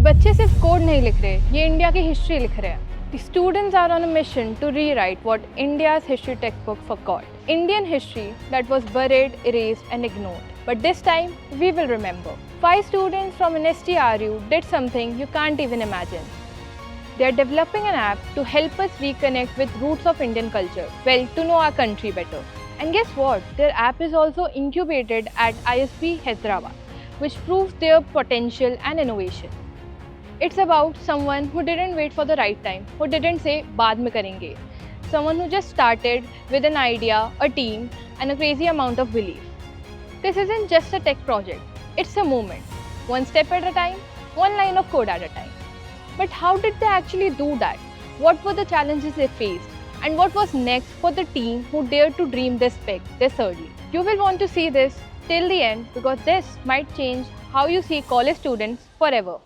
बच्चे सिर्फ कोड नहीं लिख रहे, ये इंडिया की हिस्ट्री लिख रहे हैं. The students are on a mission to rewrite what India's history textbook forgot. Indian history that was buried, erased and ignored. But this time, we will remember. 5 students from an STRU did something you can't even imagine. They are developing an app to help us reconnect with roots of Indian culture. Well, to know our country better. And guess what? Their app is also incubated at ISB Hyderabad, which proves their potential and innovation. It's about someone who didn't wait for the right time, who didn't say baad mein karenge. Someone who just started with an idea, a team, and a crazy amount of belief. This isn't just a tech project, it's a movement. One step at a time, one line of code at a time. But how did they actually do that? What were the challenges they faced? And what was next for the team who dared to dream this big, this early? You will want to see this till the end because this might change how you see college students forever.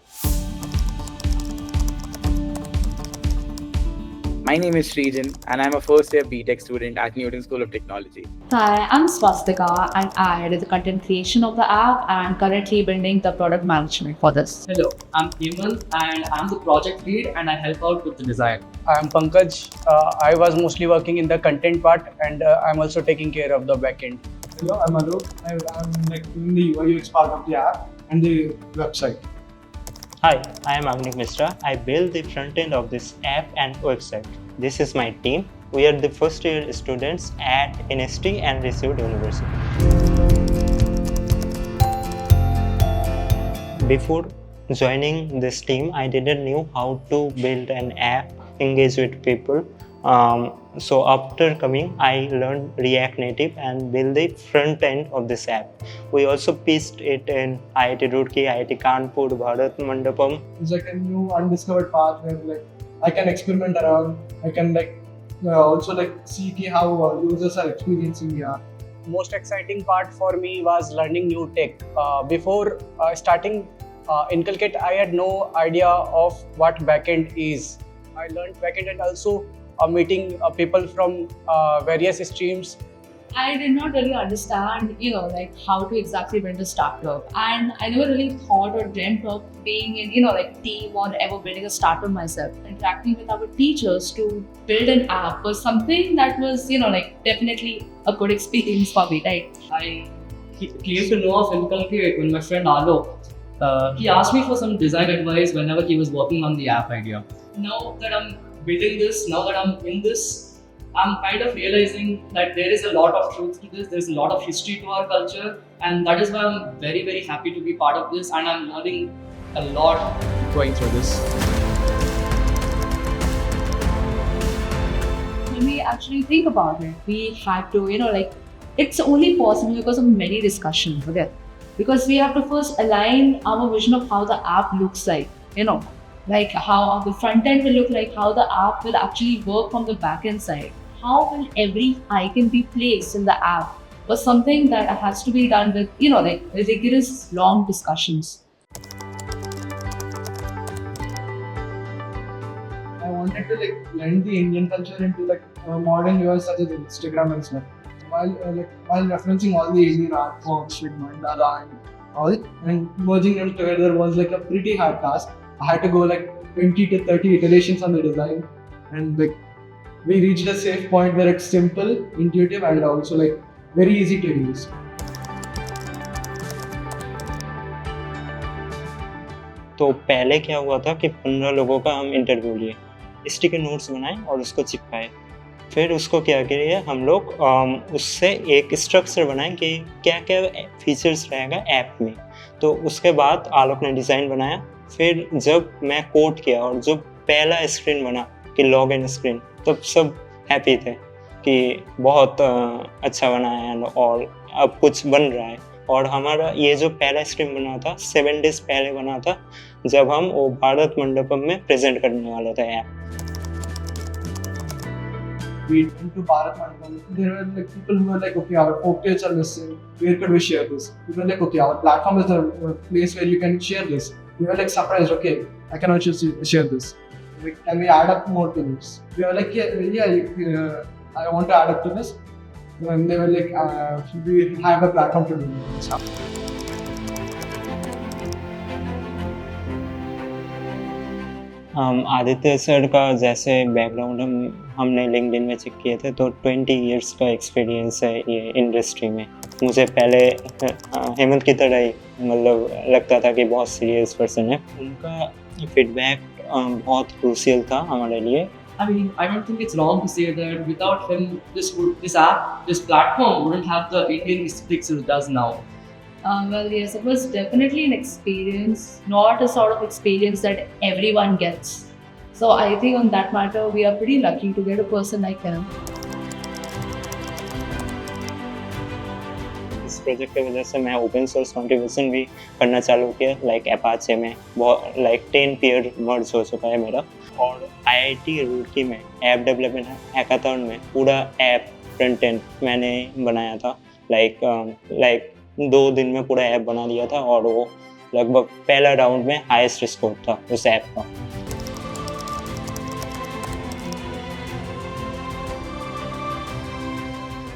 My name is Srijan and I'm a first year BTech student at Newton School of Technology. Hi, I'm Swastika and I did the content creation of the app and currently building the product management for this. Hello, I'm Hemant and I'm the project lead and I help out with the design. I'm Pankaj. I was mostly working in the content part and I'm also taking care of the backend. Hello, I'm Arup. I'm like doing the UI UX part of the app and the website. Hi, I am Agnik Mishra. I build the front end of this app and website. This is my team. We are the first year students at NST and Received University. Before joining this team, I didn't know how to build an app, engage with people. So after coming, I learned React Native and built the front end of this app. We also pitched it in IIT Roorkee, IIT Kanpur, Bharat Mandapam. It's like a new undiscovered path where like I can experiment around. I can also see how users are experiencing the app. Most exciting part for me was learning new tech. Before starting Inculcate, I had no idea of what backend is. I learned backend and also meeting people from various streams. I did not really understand, how to exactly build a startup, and I never really thought or dreamt of being in, team or ever building a startup myself. Interacting with our teachers to build an app was something that was, definitely a good experience for me, right? I came to know of Inculcate when my friend Alok, he asked me for some design advice whenever he was working on the app idea. Now that I'm building this, now that I'm in this, I'm kind of realizing that there is a lot of truth to this, there's a lot of history to our culture, and that is why I'm very, very happy to be part of this, and I'm learning a lot going through this. When we actually think about it, we had to, it's only possible because of many discussions, okay? Because we have to first align our vision of how the app looks like, like how the front end will look like, how the app will actually work from the back end side. How will every icon be placed in the app was something that has to be done with, rigorous long discussions. I wanted to blend the Indian culture into modern US such as Instagram and stuff. While referencing all the Indian art forms with mandala and all, and merging them together was a pretty hard task. I had to go 20 to 30 iterations on the design, and we reached a safe point where it's simple, intuitive, and also very easy to use. तो पहले क्या हुआ था कि 15 लोगों का हम interview लिए, स्टिकी नोट्स बनाए और उसको चिपकाए। फिर उसको क्या किया हम लोग उससे एक स्ट्रक्चर बनाए कि क्या क्या फीचर्स रहेगा ऐप में। तो उसके बाद आलोक ने डिज़ाइन बनाया। फिर जब मैं कोड किया और जब पहला स्क्रीन बना कि लॉग इन स्क्रीन, तब सब हैप्पी थे कि बहुत अच्छा बना है और अब कुछ बन रहा है। और हमारा ये जो पहला स्क्रीन बना था 7 days पहले बना था, जब हम वो भारत मंडपम में प्रेजेंट करने वाले थे app. We went to Bharat Mandapam. There were people who were okay, our folktales are missing. Where could we share this? We were okay, our platform is the place where you can share this. We were surprised. Okay, I cannot just share this. Can we add up more to this? We were yeah, I want to add up to this. And they were we have a platform to do this. Aditya sir का जैसे background हमने LinkedIn में check किए थे, तो 20 years का experience है ये इंडस्ट्री में। मुझे पहले हेमंत की तरह ही मतलब लगता था कि बहुत सीरियस पर्सन है। उनका फीडबैक बहुत क्रूशियल था हमारे लिए। I mean, I don't think it's wrong to say that without him, this platform wouldn't have the Indian aesthetics it does now. Well, yes, it was definitely an experience, not a sort of experience that everyone gets. So I think on that matter, we are pretty lucky to get a person like him. इस project की वजह से मैं open source contribution भी करना चालू किया, like Apache में बहुत लाइक 10 पेयर मर्ज हो चुका है मेरा। और आईआईटी रुड़की में ऐप डेवलपमेंट हैकाथॉन में पूरा ऐप फ्रंट एंड मैंने बनाया था। लाइक 2 दिन में पूरा ऐप बना दिया था, और वो लगभग पहला राउंड में हाईएस्ट स्कोर था उस ऐप का।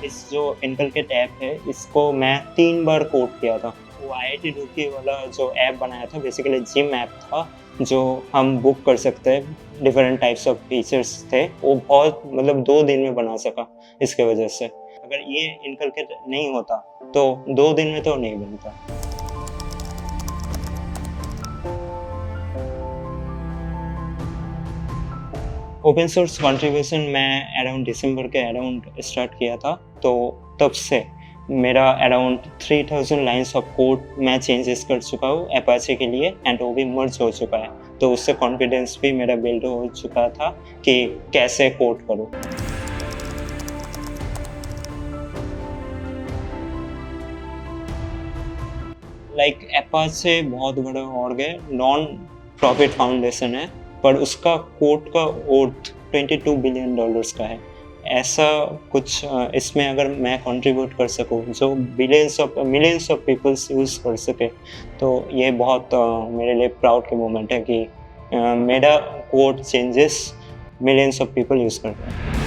इस जो इनकलकेट ऐप है, इसको मैं 3 बार कोड किया था। वो आईआईटी रुड़की वाला जो ऐप बनाया था बेसिकली जिम ऐप था, जो हम बुक कर सकते हैं, डिफरेंट टाइप्स ऑफ फीचर्स थे। वो बहुत मतलब 2 दिन में बना सका इसके वजह से। अगर ये इनकलकेट नहीं होता तो 2 दिन में तो नहीं बनता। ओपन सोर्स कंट्रीब्यूशन मैं अराउंड दिसंबर के अराउंड स्टार्ट किया था, तो तब से मेरा अराउंड 3000 लाइन्स ऑफ कोड मैं चेंजेस कर चुका हूँ अपाचे के लिए, एंड वो भी मर्ज हो चुका है। तो उससे कॉन्फिडेंस भी मेरा बिल्ड हो चुका था कि कैसे कोड करूँ। लाइक अपाचे बहुत बड़ा ऑर्ग है, नॉन प्रॉफिट फाउंडेशन है, पर उसका कोड का वर्थ $22 बिलियन का है। ऐसा कुछ इसमें अगर मैं कंट्रीब्यूट कर सकूं जो मिलियंस ऑफ पीपल्स यूज़ कर सके, तो ये बहुत मेरे लिए प्राउड के मोमेंट है कि मेरा code changes millions of people use करते हैं।